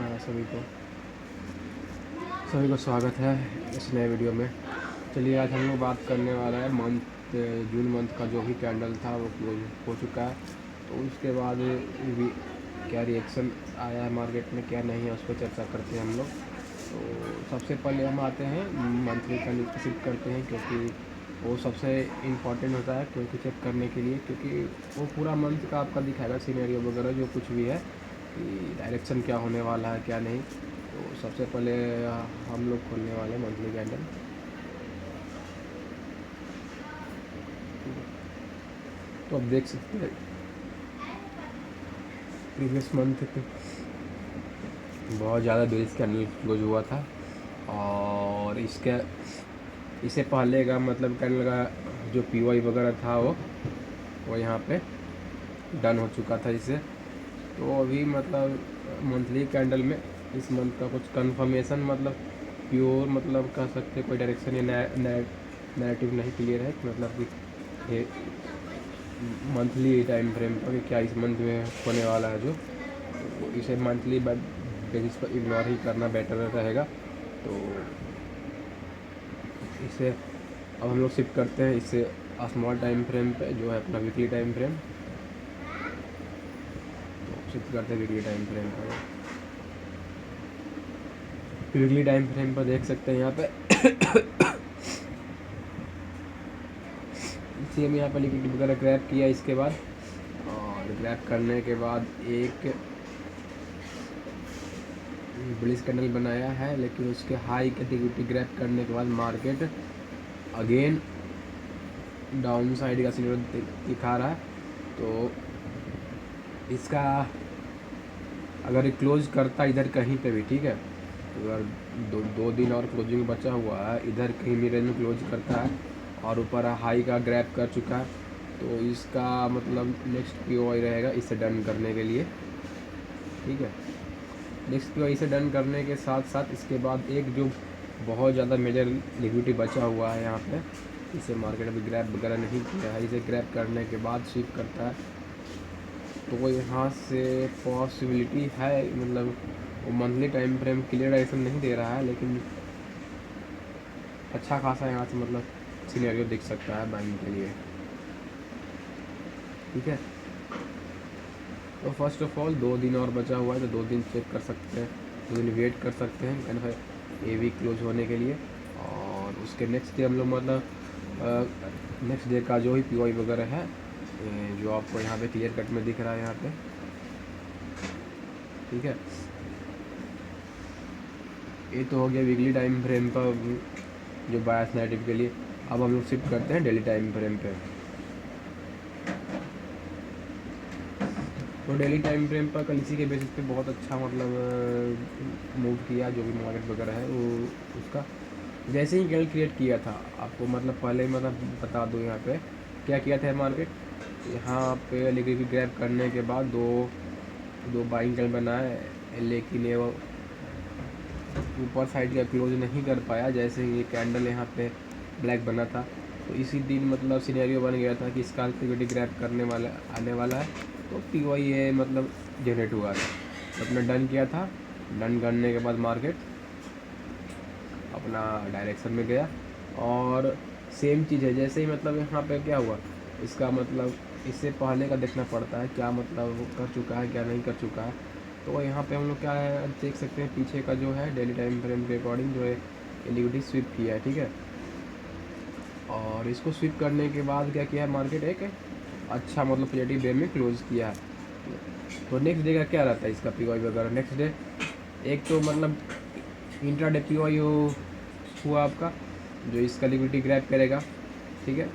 हाँ, सभी को स्वागत है इस नए वीडियो में। चलिए आज हम लोग बात करने वाला है जून मंथ का जो भी कैंडल था वो क्लोज हो चुका है। तो उसके बाद क्या रिएक्शन आया है मार्केट में, क्या नहीं है, उस पर चर्चा करते हैं हम लोग। तो सबसे पहले हम आते हैं मंथली का शिफ्ट करते हैं, क्योंकि वो सबसे इम्पॉर्टेंट होता है क्योंकि चेक करने के लिए, क्योंकि वो पूरा मंथ का आपका दिखाएगा सीनेरियो वगैरह जो कुछ भी है कि डायरेक्शन क्या होने वाला है क्या नहीं। तो सबसे पहले हम लोग खोलने वाले हैं मंथली कैंडल। तो अब देख सकते हैं प्रीवियस मंथ पे बहुत ज़्यादा बेरिश कैंडल क्लोज हुआ था, और इससे पहले का मतलब कैंडल का जो पीवाई वगैरह था वो यहाँ पे डन हो चुका था इससे। तो अभी मतलब मंथली कैंडल में इस मंथ का कुछ कंफर्मेशन मतलब प्योर मतलब कह सकते कोई डायरेक्शन या नैरेटिव नहीं क्लियर है, मतलब कि ये मंथली टाइम फ्रेम पर क्या इस मंथ में होने वाला है जो, तो इसे मंथली बेसिस पर इग्नोर ही करना बेटर रहेगा। तो इसे अब हम लोग शिफ्ट करते हैं इससे स्मॉल टाइम फ्रेम पे जो है अपना वीकली टाइम फ्रेम। तो शिफ्ट करते हैं वीकली टाइम फ्रेम पर। वीकली टाइम फ्रेम पर देख सकते हैं यहाँ पे सेम यहाँ पर लिक्विड वगैरह ग्रैब किया इसके बाद, और ग्रैब करने के बाद एक बुलिश कैंडल बनाया है, लेकिन उसके हाई के लिक्विडिटी ग्रैब करने के बाद मार्केट अगेन डाउन साइड का सिग्नल दिखा रहा है। तो इसका अगर क्लोज करता इधर कहीं पे भी, ठीक है, अगर दो दिन और क्लोजिंग बचा हुआ है, इधर कहीं भी रेंज में क्लोज करता है और ऊपर हाई का ग्रैब कर चुका है, तो इसका मतलब नेक्स्ट पीओआई रहेगा इसे डन करने के लिए, ठीक है। नेक्स्ट पीओआई इसे डन करने के साथ साथ इसके बाद एक जो बहुत ज़्यादा मेजर लिक्विडिटी बचा हुआ है यहाँ पे, इसे मार्केट अभी ग्रैब वगैरह नहीं किया है, इसे ग्रैब करने के बाद शिफ्ट करता है। तो वो यहाँ से पॉसिबिलिटी है, मतलब वो monthly time frame clear direction नहीं दे रहा है, लेकिन अच्छा खासा यहाँ से मतलब सिनेरियो दिख सकता है बाइंग के लिए, ठीक है। तो फर्स्ट ऑफ ऑल 2 दिन और बचा हुआ है, तो 2 दिन चेक कर सकते हैं, 2 दिन वेट कर सकते हैं कैन ए वीक क्लोज होने के लिए। और उसके नेक्स्ट डे हम लोग मतलब नेक्स्ट डे का जो ही पीओआई वगैरह है जो आपको यहाँ पे क्लियर कट में दिख रहा है यहाँ पे, ठीक है। ये तो हो गया वीकली टाइम फ्रेम पर जो बायस नेगेटिव के लिए। अब हम लोग शिफ्ट करते हैं डेली टाइम फ्रेम पे। तो डेली टाइम फ्रेम पर कल इसी के बेसिस पे बहुत अच्छा मतलब मूव किया जो भी मार्केट वगैरह है वो उसका। जैसे ही कैंडल क्रिएट किया था आपको मतलब पहले ही मतलब बता दूँ यहाँ पे क्या किया था मार्केट। यहाँ पे लिक्विडिटी ग्रैब करने के बाद दो बाइंग कैंडल बनाए, लेकिन ये ऊपर साइड का क्लोज नहीं कर पाया। जैसे ही ये कैंडल यहाँ पे ब्लैक बना था तो इसी दिन मतलब सिनेरियो बन गया था कि इसका लिक्विडिटी ग्रैब करने वाला आने वाला है, तो पीओआई ये मतलब जनरेट हुआ था। तो अपना डन किया था, डन करने के बाद मार्केट अपना डायरेक्शन में गया। और सेम चीज़ है, जैसे ही मतलब यहाँ पे क्या हुआ, इसका मतलब इससे पहले का देखना पड़ता है क्या मतलब वो कर चुका है क्या नहीं कर चुका है। तो यहाँ पे हम लोग क्या है देख सकते हैं, पीछे का जो है डेली टाइम फ्रेम के अकॉर्डिंग जो है लिक्विडिटी स्विप किया है, ठीक है। और इसको स्विप करने के बाद क्या किया है मार्केट, एक अच्छा मतलब पॉजिटिव वे में क्लोज किया है। तो नेक्स्ट डे का क्या रहता है इसका पीओआई वगैरह, नेक्स्ट डे एक तो मतलब इंट्राडे पीओआई हुआ आपका जो इसका लिक्विडिटी ग्रैब करेगा, ठीक है।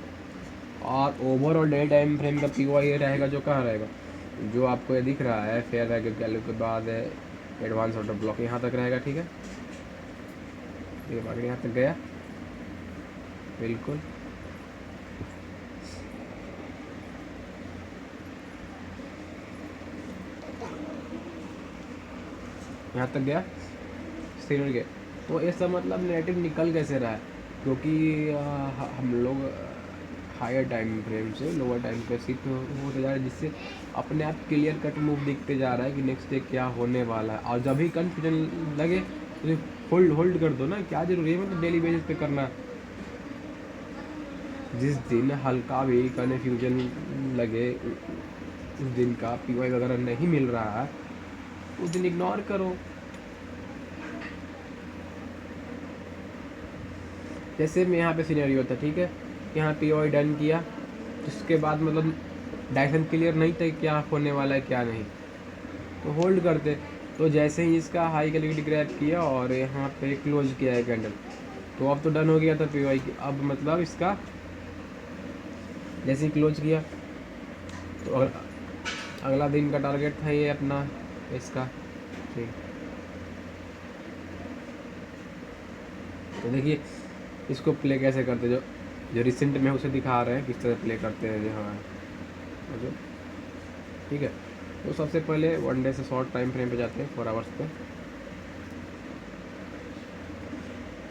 और ओवरऑल डे टाइम फ्रेम का पीओआई रहेगा जो कहाँ रहेगा, जो आपको ये दिख रहा है फेयर वैल्यू के बाद एडवांस ऑर्डर ब्लॉक यहाँ तक रहेगा, ठीक है। ये मार्केट यहाँ तक गया बिल्कुल, यहाँ तक गया स्थिर गया। तो ऐसा मतलब नेगेटिव निकल कैसे रहा है, क्योंकि हम लोग हायर टाइम फ्रेम से लोअर टाइम पे शिफ्ट होते जा रहा है, जिससे अपने आप क्लियर कट मूव दिखते जा रहा है कि नेक्स्ट डे क्या होने वाला है। और जब भी कन्फ्यूजन लगे तो होल्ड होल्ड कर दो ना, क्या जरूरी है मतलब डेली बेसिस पे करना। जिस दिन हल्का भी कन्फ्यूजन लगे, उस दिन का पीवाई वगैरह नहीं मिल रहा है, उस दिन इग्नोर करो। जैसे मैं यहाँ पे सिनेरियो था, ठीक है, यहाँ पीवाई डन किया, उसके बाद मतलब डायरेक्शन क्लियर नहीं था क्या होने वाला है क्या नहीं, तो होल्ड करते। तो जैसे ही इसका हाई का लिक्विड ग्रैब किया और यहाँ पे क्लोज किया है कैंडल, तो अब तो डन हो गया था पीवाई की। अब मतलब इसका जैसे ही क्लोज किया तो अगला दिन का टारगेट था ये अपना इसका, ठीक। तो देखिए इसको प्ले कैसे करते, जो जो रिसेंट में उसे दिखा रहे हैं किस तरह प्ले करते हैं। हाँ मतलब ठीक है। तो सबसे पहले 1 डे से शॉर्ट टाइम फ्रेम पे जाते हैं, 4 आवर्स पे।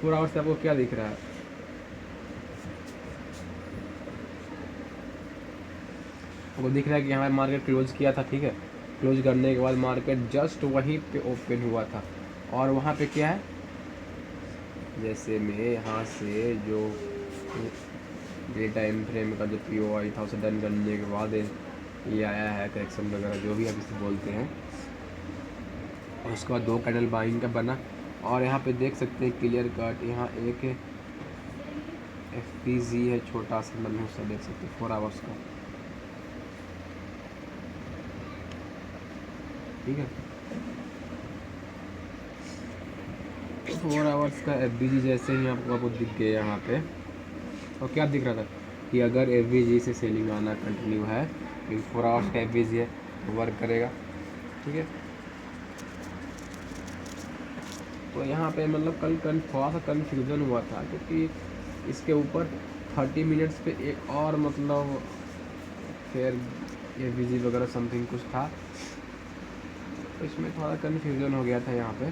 4 आवर्स से आपको क्या दिख रहा है, आपको दिख रहा है कि यहाँ मार्केट क्लोज किया था, ठीक है। क्लोज करने के बाद मार्केट जस्ट वहीं पे ओपन हुआ था, और वहाँ पे क्या है, जैसे मैं यहाँ से जो डे टाइम फ्रेम का जो पीओआई था उसे डन करने के बाद ये आया है करेक्शन वगैरह जो भी आप इसे बोलते हैं, और उसके बाद 2 कैंडल बाइंग का बना। और यहाँ पे देख सकते हैं क्लियर कट, यहाँ एक FPG है छोटा सा मतलब सा, देख सकते हैं 4 आवर्स का, ठीक है। 4 आवर्स का FBG जैसे ही आपको दिख गया यहाँ पे, और क्या दिख रहा था कि अगर FBG से सेलिंग आना कंटिन्यू है, क्योंकि 4 आवर्स का FBG है तो वर्क करेगा, ठीक है। तो यहाँ पे मतलब कल थोड़ा सा कन्फ्यूज़न हुआ था, क्योंकि इसके ऊपर 30 मिनट्स पे एक और मतलब फिर FBG वगैरह समथिंग कुछ था, तो इसमें थोड़ा कन्फ्यूज़न हो गया था यहाँ पे।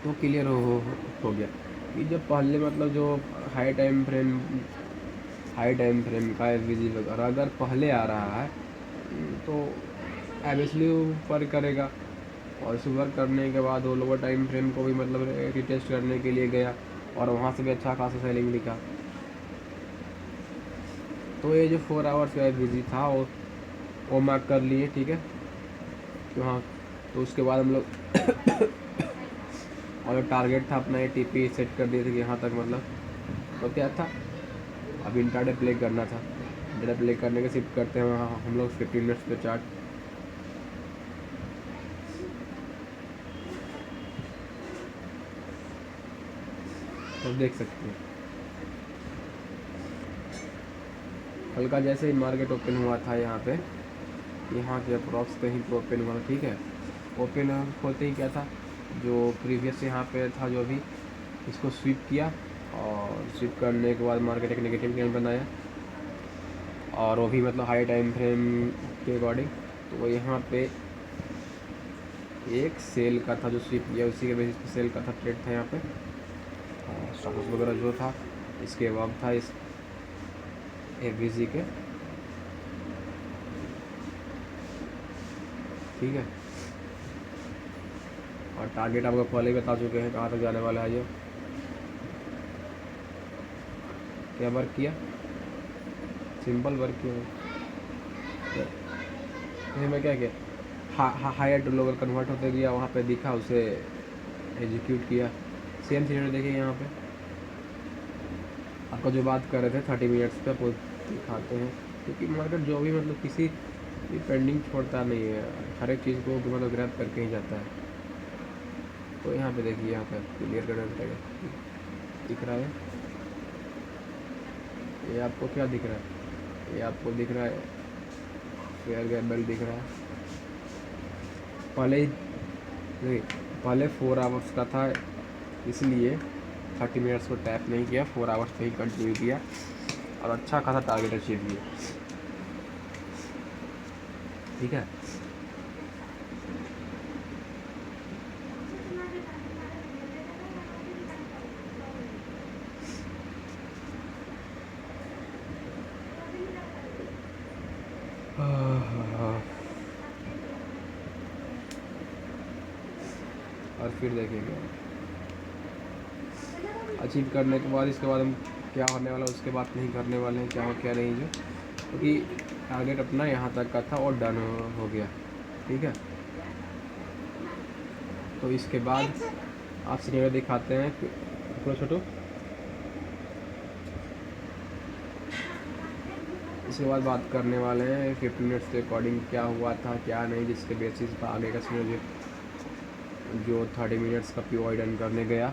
तो क्लियर हो गया कि जब पहले मतलब जो हाई टाइम फ्रेम का FBG वगैरह अगर पहले आ रहा है तो एब्वियसली ऊपर करेगा, और इसे वर्क करने के बाद वो लोअर टाइम फ्रेम को भी मतलब रिटेस्ट करने के लिए गया, और वहाँ से भी अच्छा खासा सेलिंग दिखा। तो ये जो 4 आवर्स का FBG था वो मार्क कर लिए, ठीक है। तो हाँ, तो उसके बाद हम लोग और जो टारगेट था अपना ATP सेट कर दिए थे कि यहाँ तक मतलब, तो क्या था अब इंट्राडे प्ले करना था। इंट्राडे प्ले करने के शिफ्ट करते हैं वहाँ हम लोग 15 मिनट्स पे चार्ट, तो देख सकते हैं हल्का जैसे ही मार्केट ओपन हुआ था यहाँ पे, यहाँ के अप्रॉक्स कहीं पे ओपन हुआ, ठीक है। ओपन होते ही क्या था, जो प्रीवियस यहाँ पे था जो भी, इसको स्वीप किया, और स्वीप करने के बाद मार्केट एक नेगेटिव कैंडल बनाया, और वो भी मतलब हाई टाइम फ्रेम के अकॉर्डिंग। तो वो यहाँ पे एक सेल का था जो स्वीप किया, उसी के बेसिस पे सेल का था, ट्रेड था यहाँ पे, और स्टॉक्स वगैरह जो था इसके बाद था इस FBG के, ठीक है। और टारगेट आपको पहले ही बता चुके हैं कहाँ तक जाने वाला है। ये क्या वर्क किया, सिंपल वर्क किया, मैं क्या किया, हायर टू लोअर कन्वर्ट होते गया, वहाँ पे दिखा उसे एग्जीक्यूट किया। सेम सीनरी देखिए यहाँ पे आपको जो बात कर रहे थे 30 मिनट्स पे आपको दिखाते हैं, क्योंकि मार्केट जो भी मतलब किसी भी पेंडिंग छोड़ता नहीं है, हर एक चीज़ को मतलब ग्रैब करके ही जाता है। तो यहाँ पे देखिए, यहाँ पे क्लियर करना दिख रहा है, ये आपको क्या दिख रहा है, ये आपको दिख रहा है फेयर गैप बेल दिख रहा है। पहले 4 आवर्स का था, इसलिए 30 मिनट्स को टैप नहीं किया, 4 आवर्स पे ही कंटिन्यू किया, और अच्छा खासा टारगेट अचीव किया, ठीक है। और फिर देखेंगे अचीव करने के बाद। इसके बाद हम क्या होने वाला उसके बाद नहीं करने वाले हैं, क्या हो क्या नहीं जो, क्योंकि टारगेट अपना यहाँ तक का था और डन हो गया। ठीक है, तो इसके बाद आप सिनेरियो दिखाते हैं थोड़ा छोटो। इसके बाद बात करने वाले हैं 15 मिनट्स के अकॉर्डिंग क्या हुआ था क्या नहीं, जिसके बेसिस पर आगे का सिनेरियो जो 30 मिनट्स का POI डन करने गया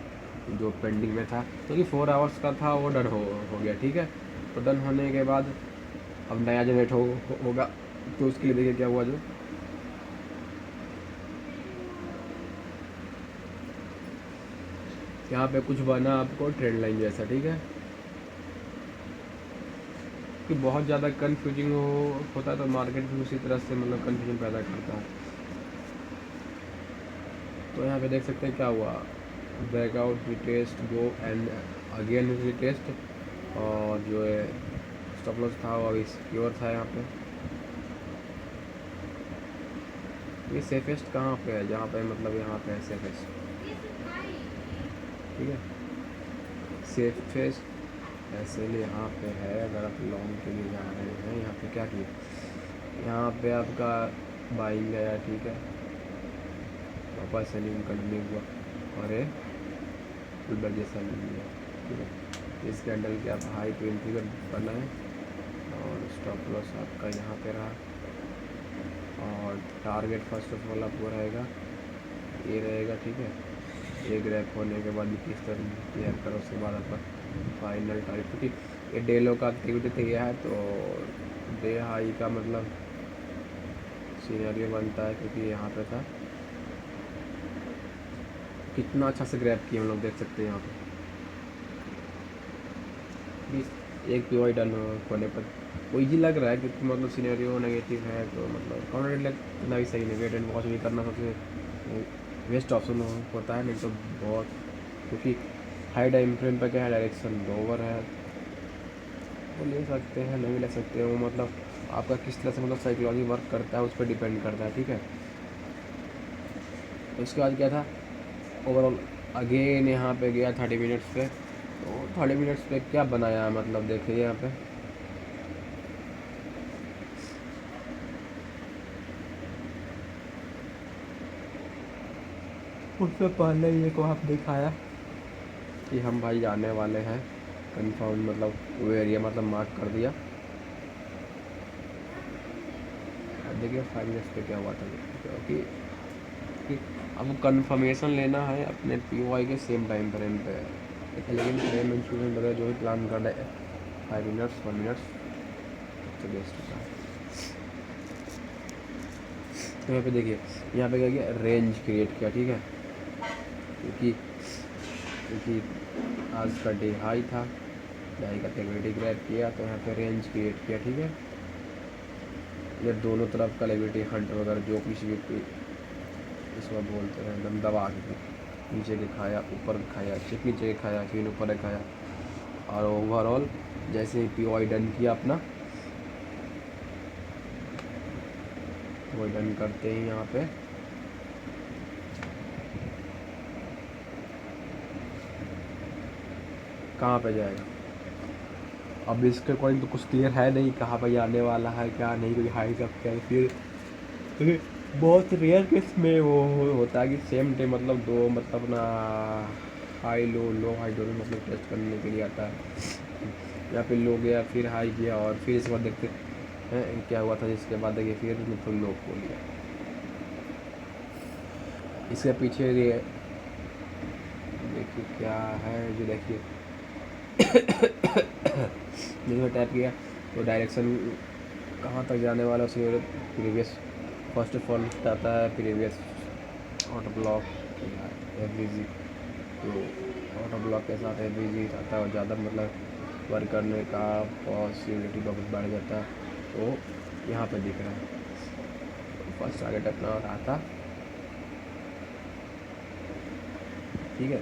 जो पेंडिंग में था, क्योंकि 4 आवर्स का था वो डन हो गया। ठीक है, तो डन होने के बाद अब नया जनरेट होगा, तो उसके लिए देखिए क्या हुआ। जो यहाँ पे कुछ बना आपको ट्रेंड लाइन जैसा। ठीक है, कि बहुत ज़्यादा कन्फ्यूजिंग होता है तो मार्केट भी उसी तरह से मतलब कन्फ्यूजन पैदा करता है। तो यहाँ पे देख सकते हैं क्या हुआ, breakout retest go and again retest, और जो है स्टॉप लॉस था वो अभी सिक्योर था। यहाँ पे ये सेफेस्ट कहाँ पे है, जहाँ पे मतलब यहाँ पे है सेफेस्ट। ठीक है, सेफेस्ट ऐसे यहाँ पे है। अगर आप लॉन्ग के लिए जा रहे हैं, यहाँ पे क्या किया, यहाँ पे आपका बाइंग आया। ठीक है, वापस सेलिंग कंटिन्यू हुआ और ये फुलबैक जैसा मिल गया। ठीक है, इस कैंडल के आप हाई पे एंट्री बनाएं और स्टॉप लॉस आपका यहाँ पे रहा, और टारगेट फर्स्ट ऑफ ऑल आपको रहेगा ये रहेगा। ठीक है, ये ग्रैप होने के बाद किस तरह क्लियर करो, उसके बाद आपका फाइनल टारगेट, क्योंकि ये डे लो का एक्टिविटी तैयार है तो डे हाई का मतलब सिनेरियो बनता है, क्योंकि यहाँ पे था कितना अच्छा से ग्रैप किया हम लोग देख सकते हैं। यहाँ पे एक POI डन होने पर वो ईजी लग रहा है, क्योंकि मतलब सिनेरियो नेगेटिव है तो मतलब काउंटर लगना भी सही नहीं, वेट एंड वॉच भी करना सबसे बेस्ट ऑप्शन होता है। नहीं तो बहुत, क्योंकि हाई टाइम फ्रेम पर क्या है, डायरेक्शन लोअर है, वो ले सकते हैं नहीं ले सकते हैं, वो मतलब आपका किस तरह से मतलब साइकोलॉजी वर्क करता है उस पर डिपेंड करता है। ठीक है, तो उसके बाद क्या था, ओवरऑल अगेन यहाँ पे गया 30 मिनट्स पे, तो 30 मिनट्स पे क्या बनाया मतलब देखिए यहाँ पे उससे पहले ये को आप दिखाया कि हम भाई जाने वाले हैं कंफर्म, मतलब वो एरिया मतलब मार्क कर दिया। अब देखिए 5 मिनट्स पे क्या हुआ था, क्योंकि अब कंफर्मेशन लेना है अपने POI के सेम टाइम फ्रेम पे, लेकिन फ्रेम इंस्टीट्यूशन वगैरह जो भी प्लान कर रहे 5 मिनट्स 1 मिनट्स सबसे बेस्ट होता है। तो यहाँ पे देखिए, यहाँ पे क्या किया, रेंज क्रिएट किया। ठीक है, क्योंकि आज का डे हाई था, हाई का लिक्विडिटी ग्रैब किया तो यहाँ पे रेंज क्रिएट किया। ठीक है, ये दोनों तरफ का लिक्विडिटी हंट वगैरह जो कुछ भी इसमें बोलते हैं एकदम दबा के नीचे के खाया, ऊपर खाया, चिप नीचे के खाया, फिर ऊपर खाया, और ओवरऑल जैसे ही POI डन किया अपना, वो डन करते ही यहाँ पे कहाँ पे जाएगा। अब इसके कोई तो कुछ क्लियर है नहीं कहाँ पे आने वाला है क्या नहीं, क्योंकि हाई सब क्या फिर, क्योंकि बहुत रेयर केस में वो होता है कि सेम डे मतलब दो मतलब ना हाई लो लो हाई दोनों मतलब टेस्ट करने के लिए आता है। यहाँ पे लो गया फिर हाई किया और फिर इसके बाद देखते हैं क्या हुआ था, जिसके बाद देखिए फिर मतलब लो हो लिया। इसके पीछे ये देखिए क्या है, जो देखिए जिसमें टैप किया तो डायरेक्शन कहाँ तक जाने वाला उसमें प्रीवियस फर्स्ट ऑफ ऑल आता है, प्रीवियस ऑटो ब्लॉक एवरेजी, तो ऑटो ब्लॉक के साथ एवरेजी आता है और ज़्यादा मतलब वर्क करने का पॉसिबिलिटी बहुत बढ़ जाता है। तो यहाँ पे दिख रहा है तो फर्स्ट टारगेट अपना रहा था। ठीक है,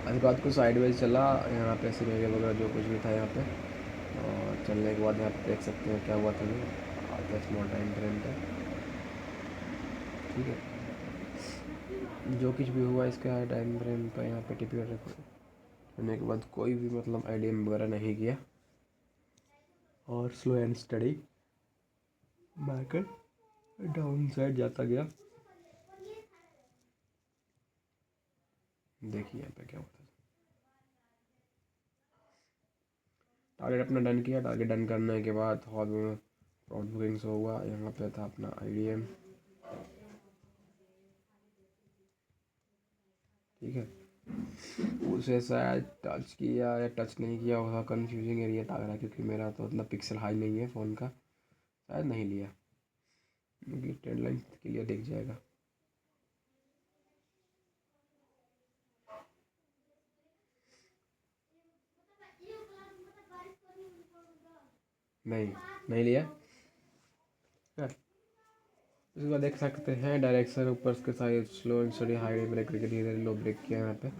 उसके बाद कुछ साइडवेज चला, यहाँ पे सिनेरियो वगैरह जो कुछ भी था यहाँ पे, और चलने के बाद यहाँ पे देख सकते हैं क्या हुआ था आता स्मॉल टाइम फ्रेम पे। ठीक है, जो कुछ भी हुआ इसका टाइम फ्रेम पर यहाँ पे टिपी रिकॉर्ड करने के बाद कोई भी मतलब आईडीएम वगैरह नहीं किया और slow and study market down side जाता गया। देखिए यहाँ पे क्या होता है। टारगेट अपना डन किया। टारगेट डन करने के बाद हॉल में प्रॉफिट बुकिंग्स हुआ। यहाँ पे था अपना आईडीएम, ठीक है। उसे शायद टच किया या टच नहीं किया होगा, कंफ्यूजिंग एरिया लग रहा है क्योंकि मेरा तो उतना पिक्सल हाई नहीं है फ़ोन का, शायद नहीं लिया क्योंकि ट्रेंड लाइन क्लियर दिख जाएगा। नहीं, नहीं लिया। इसके बाद देख सकते हैं डायरेक्शन ऊपर के side slow and study high break करके धीरे धीरे लो ब्रेक किया यहाँ पे।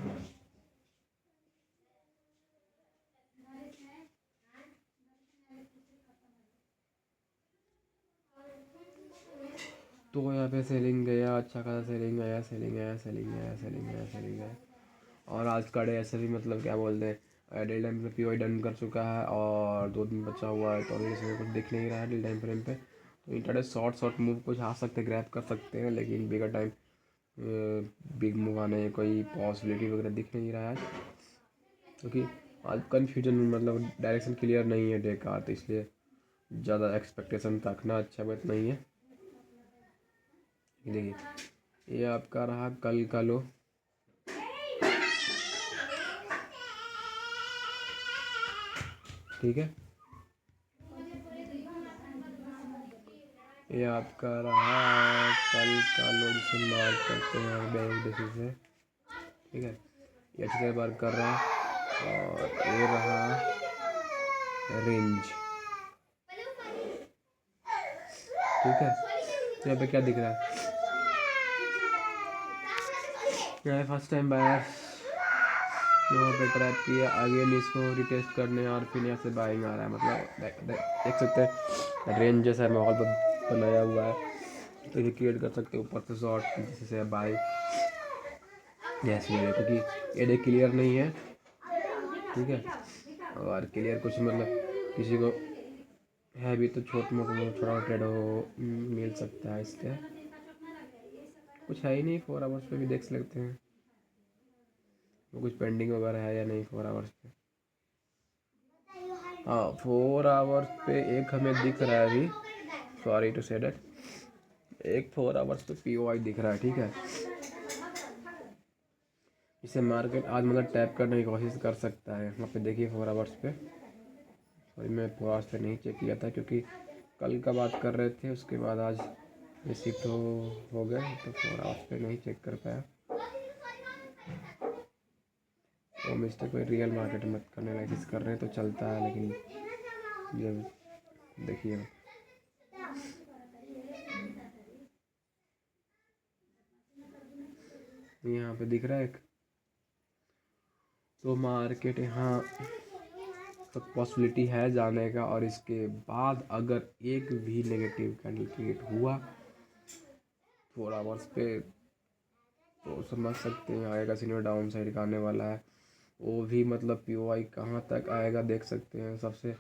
तो यहाँ पे सेलिंग गया, अच्छा खासा सेलिंग आया, सेलिंग आया, सेलिंग आया, सेलिंग आया, सेलिंग आया। और आज का डे ऐसे भी मतलब क्या बोलते हैं डे टाइम पे पीओआई डन कर चुका है और 2 दिन बचा हुआ है, तो अभी इसमें कुछ दिख नहीं रहा है डे टाइम फ्रेम पे। तो इंटरडे शॉर्ट मूव कुछ आ सकते हैं, ग्रैब कर सकते हैं, लेकिन बिगर टाइम बिग मूव आने की कोई पॉसिबिलिटी वगैरह दिख नहीं रहा है क्योंकि आज कन्फ्यूजन मतलब डायरेक्शन क्लियर नहीं है डे का, तो इसलिए ज़्यादा एक्सपेक्टेशन रखना अच्छा बात नहीं है। देखिए ये आपका रहा कल का लो, ठीक है। ये आपका रहा कल का लो जिसे मार्क करते हैं बैंक बेसिस से, ठीक है। ये अच्छी तरह वर्क कर रहा है और ये रहा रेंज, ठीक है। तो यहाँ पे क्या दिख रहा है, यहाँ फर्स्ट टाइम बायर यहाँ पे ट्रैप किया, आगे इसको रिटेस्ट करने और फिर यहाँ से बाइंग आ रहा है। मतलब देख सकते हैं रेंज जैसा माहौल बनाया हुआ है, तो ये क्रिएट कर सकते हैं ऊपर से शॉर्ट पीछे से बाई जैसे, क्योंकि ये क्लियर नहीं है, ठीक है। और क्लियर कुछ मतलब किसी को है भी तो छोटा ट्रेड हो मिल सकता है, इसलिए कुछ है ही नहीं। 4 आवर्स पे भी देख सकते हैं वो कुछ पेंडिंग वगैरह है या नहीं 4 आवर्स पे। हाँ 4 आवर्स पे एक हमें दिख रहा है अभी, सॉरी टू से डेट, एक 4 आवर्स पे पीओआई दिख रहा है, ठीक है। इसे मार्केट आज मतलब टैप करने की कोशिश कर सकता है। यहाँ पे देखिए 4 आवर्स पे, सॉरी मैं 4 आवर्स पे नहीं चेक किया था क्योंकि कल का बात कर रहे थे, उसके बाद आज ये शिफ्ट हो गए तो 4 आवर्स पे नहीं चेक कर पाया। तो मिस्टेक कोई रियल मार्केट मत करने की कोशिश कर रहे हैं तो चलता है, लेकिन जब देखिए यहाँ पे दिख रहा है एक, तो मार्केट यहाँ तो पॉसिबिलिटी है जाने का। और इसके बाद अगर एक भी नेगेटिव कैंडल क्रिएट हुआ 4 आवर्स पे तो समझ सकते हैं आएगा सीनियर डाउन साइड का आने वाला है। वो भी मतलब पीओआई कहाँ तक आएगा देख सकते हैं, सबसे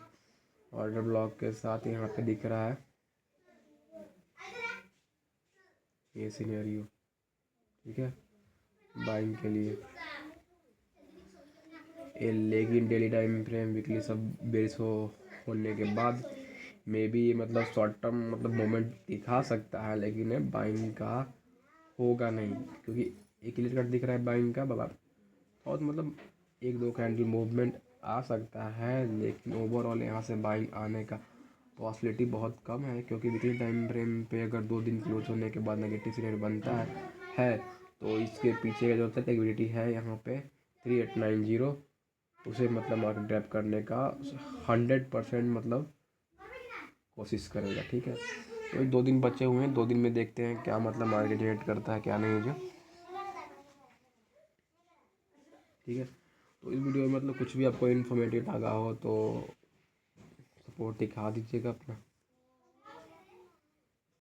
ऑर्डर ब्लॉक के साथ यहाँ पे दिख रहा है ये सिनेरियो, ठीक है, बाइंग के लिए। ये लेकिन डेली टाइम फ्रेम वीकली सब बेस होने के बाद मे बी मतलब शॉर्ट टर्म मतलब मोमेंट दिखा सकता है, लेकिन ये बाइंग का होगा नहीं क्योंकि एक क्लियर कट दिख रहा है बाइंग का बाबा, और मतलब 1-2 कैंडल मूवमेंट आ सकता है, लेकिन ओवरऑल यहाँ से बाइंग आने का पॉसिबिलिटी बहुत कम है क्योंकि वीकली टाइम फ्रेम पे अगर 2 दिन क्लोज होने के बाद नेगेटिव सीनियर बनता है तो इसके पीछे का जो लिक्विडिटी है यहाँ पे 3890, उसे मतलब मार्केट ड्रैप करने का 100% मतलब कोशिश करेगा, ठीक है। तो 2 दिन बचे हुए हैं, 2 दिन में देखते हैं क्या मतलब मार्केट रेट करता है क्या नहीं, जो ठीक है। तो इस वीडियो में मतलब कुछ भी आपको इन्फॉर्मेटिव लगा हो तो सपोर्ट दिखा दीजिएगा अपना।